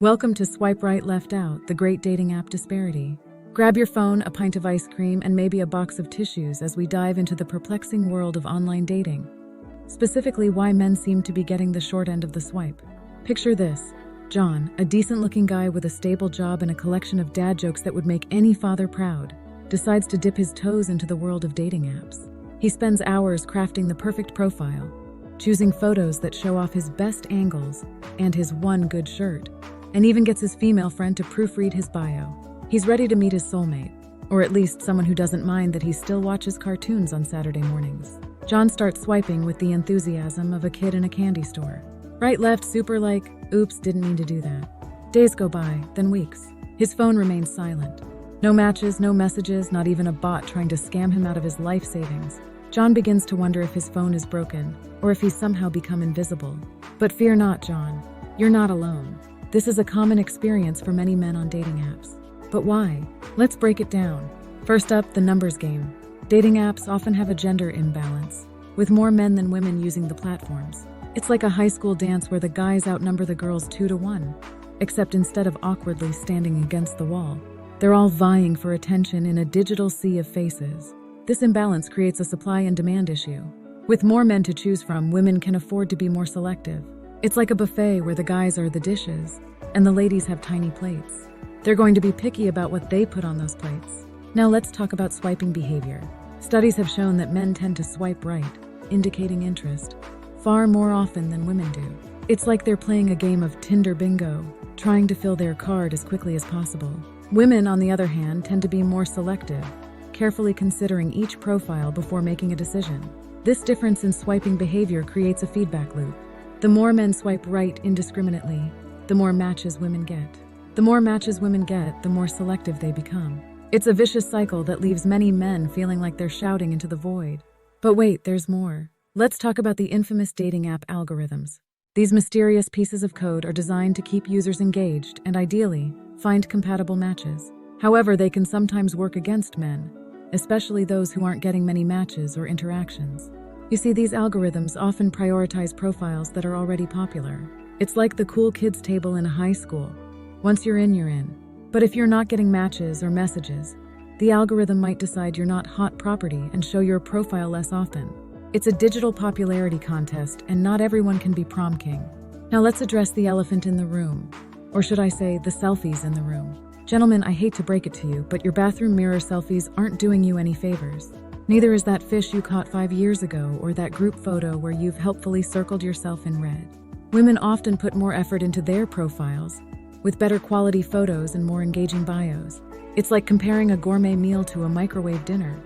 Welcome to Swipe Right Left Out, the great dating app disparity. Grab your phone, a pint of ice cream, and maybe a box of tissues as we dive into the perplexing world of online dating. Specifically, why men seem to be getting the short end of the swipe. Picture this. John, a decent-looking guy with a stable job and a collection of dad jokes that would make any father proud, decides to dip his toes into the world of dating apps. He spends hours crafting the perfect profile, choosing photos that show off his best angles and his one good shirt, and even gets his female friend to proofread his bio. He's ready to meet his soulmate, or at least someone who doesn't mind that he still watches cartoons on Saturday mornings. John starts swiping with the enthusiasm of a kid in a candy store. Right, left, super like, oops, didn't mean to do that. Days go by, then weeks. His phone remains silent. No matches, no messages, not even a bot trying to scam him out of his life savings. John begins to wonder if his phone is broken, or if he's somehow become invisible. But fear not, John. You're not alone. This is a common experience for many men on dating apps. But why? Let's break it down. First up, the numbers game. Dating apps often have a gender imbalance, with more men than women using the platforms. It's like a high school dance where the guys outnumber the girls 2-1, except instead of awkwardly standing against the wall, they're all vying for attention in a digital sea of faces. This imbalance creates a supply and demand issue. With more men to choose from, women can afford to be more selective. It's like a buffet where the guys are the dishes, and the ladies have tiny plates. They're going to be picky about what they put on those plates. Now let's talk about swiping behavior. Studies have shown that men tend to swipe right, indicating interest, far more often than women do. It's like they're playing a game of Tinder bingo, trying to fill their card as quickly as possible. Women, on the other hand, tend to be more selective, carefully considering each profile before making a decision. This difference in swiping behavior creates a feedback loop. The more men swipe right indiscriminately, the more matches women get. The more matches women get, the more selective they become. It's a vicious cycle that leaves many men feeling like they're shouting into the void. But wait, there's more. Let's talk about the infamous dating app algorithms. These mysterious pieces of code are designed to keep users engaged and, ideally, find compatible matches. However, they can sometimes work against men, especially those who aren't getting many matches or interactions. You see, these algorithms often prioritize profiles that are already popular. It's like the cool kids table in a high school. Once you're in, you're in. But if you're not getting matches or messages, the algorithm might decide you're not hot property and show your profile less often. It's a digital popularity contest, and not everyone can be prom king. Now let's address the elephant in the room, or should I say, the selfies in the room. Gentlemen, I hate to break it to you, but your bathroom mirror selfies aren't doing you any favors. Neither is that fish you caught 5 years ago or that group photo where you've helpfully circled yourself in red. Women often put more effort into their profiles, with better quality photos and more engaging bios. It's like comparing a gourmet meal to a microwave dinner.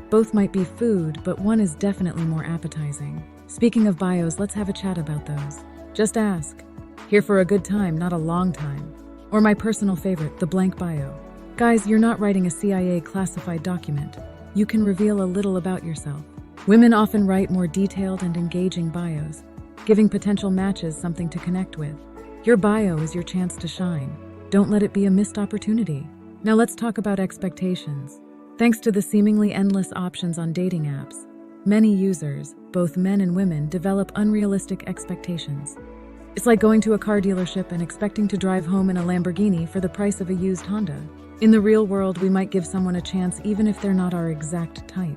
Both might be food, but one is definitely more appetizing. Speaking of bios, let's have a chat about those. Just ask. Here for a good time, not a long time. Or my personal favorite, the blank bio. Guys, you're not writing a CIA classified document. You can reveal a little about yourself. Women often write more detailed and engaging bios, giving potential matches something to connect with. Your bio is your chance to shine. Don't let it be a missed opportunity. Now let's talk about expectations. Thanks to the seemingly endless options on dating apps, many users, both men and women, develop unrealistic expectations. It's like going to a car dealership and expecting to drive home in a Lamborghini for the price of a used Honda. In the real world, we might give someone a chance even if they're not our exact type.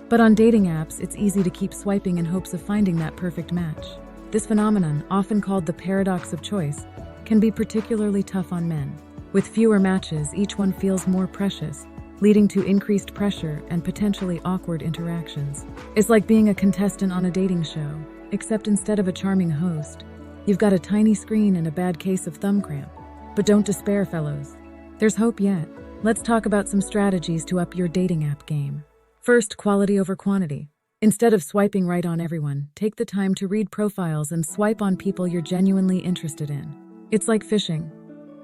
But on dating apps, it's easy to keep swiping in hopes of finding that perfect match. This phenomenon, often called the paradox of choice, can be particularly tough on men. With fewer matches, each one feels more precious, leading to increased pressure and potentially awkward interactions. It's like being a contestant on a dating show, except instead of a charming host, you've got a tiny screen and a bad case of thumb cramp. But don't despair, fellows. There's hope yet. Let's talk about some strategies to up your dating app game. First, quality over quantity. Instead of swiping right on everyone, take the time to read profiles and swipe on people you're genuinely interested in. It's like fishing.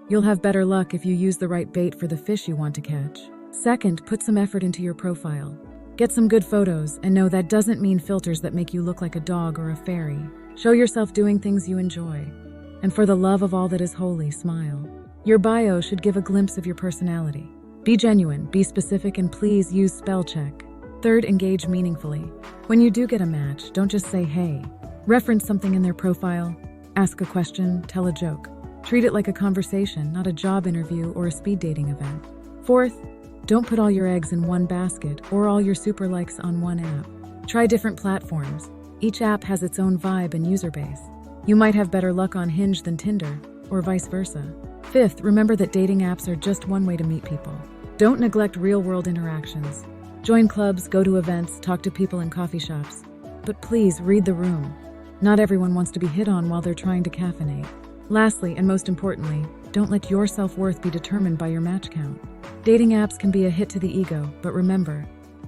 You'll have better luck if you use the right bait for the fish you want to catch. Second, put some effort into your profile. Get some good photos, and no, that doesn't mean filters that make you look like a dog or a fairy. Show yourself doing things you enjoy. And for the love of all that is holy, smile. Your bio should give a glimpse of your personality. Be genuine, be specific, and please use spell check. Third, engage meaningfully. When you do get a match, don't just say hey. Reference something in their profile, ask a question, tell a joke. Treat it like a conversation, not a job interview or a speed dating event. Fourth, don't put all your eggs in one basket or all your super likes on one app. Try different platforms. Each app has its own vibe and user base. You might have better luck on Hinge than Tinder, or vice versa. Fifth, remember that dating apps are just one way to meet people. Don't neglect real-world interactions. Join clubs, go to events, talk to people in coffee shops. But please read the room. Not everyone wants to be hit on while they're trying to caffeinate. Lastly, and most importantly, don't let your self-worth be determined by your match count. Dating apps can be a hit to the ego, but remember,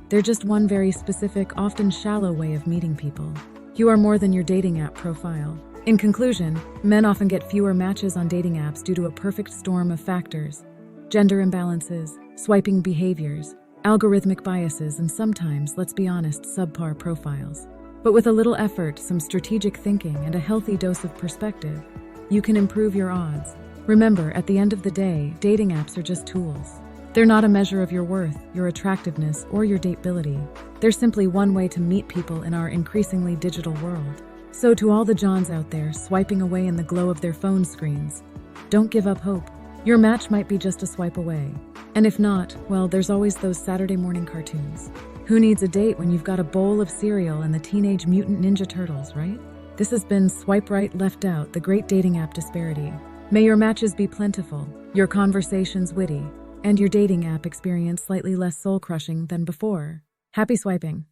they're just one very specific, often shallow way of meeting people. You are more than your dating app profile. In conclusion, men often get fewer matches on dating apps due to a perfect storm of factors: gender imbalances, swiping behaviors, algorithmic biases, and sometimes, let's be honest, subpar profiles. But with a little effort, some strategic thinking, and a healthy dose of perspective, you can improve your odds. Remember, at the end of the day, dating apps are just tools. They're not a measure of your worth, your attractiveness, or your dateability. They're simply one way to meet people in our increasingly digital world. So to all the Johns out there swiping away in the glow of their phone screens, don't give up hope. Your match might be just a swipe away. And if not, well, there's always those Saturday morning cartoons. Who needs a date when you've got a bowl of cereal and the Teenage Mutant Ninja Turtles, right? This has been Swipe Right, Left Out, the great dating app disparity. May your matches be plentiful, your conversations witty, and your dating app experience slightly less soul-crushing than before. Happy swiping!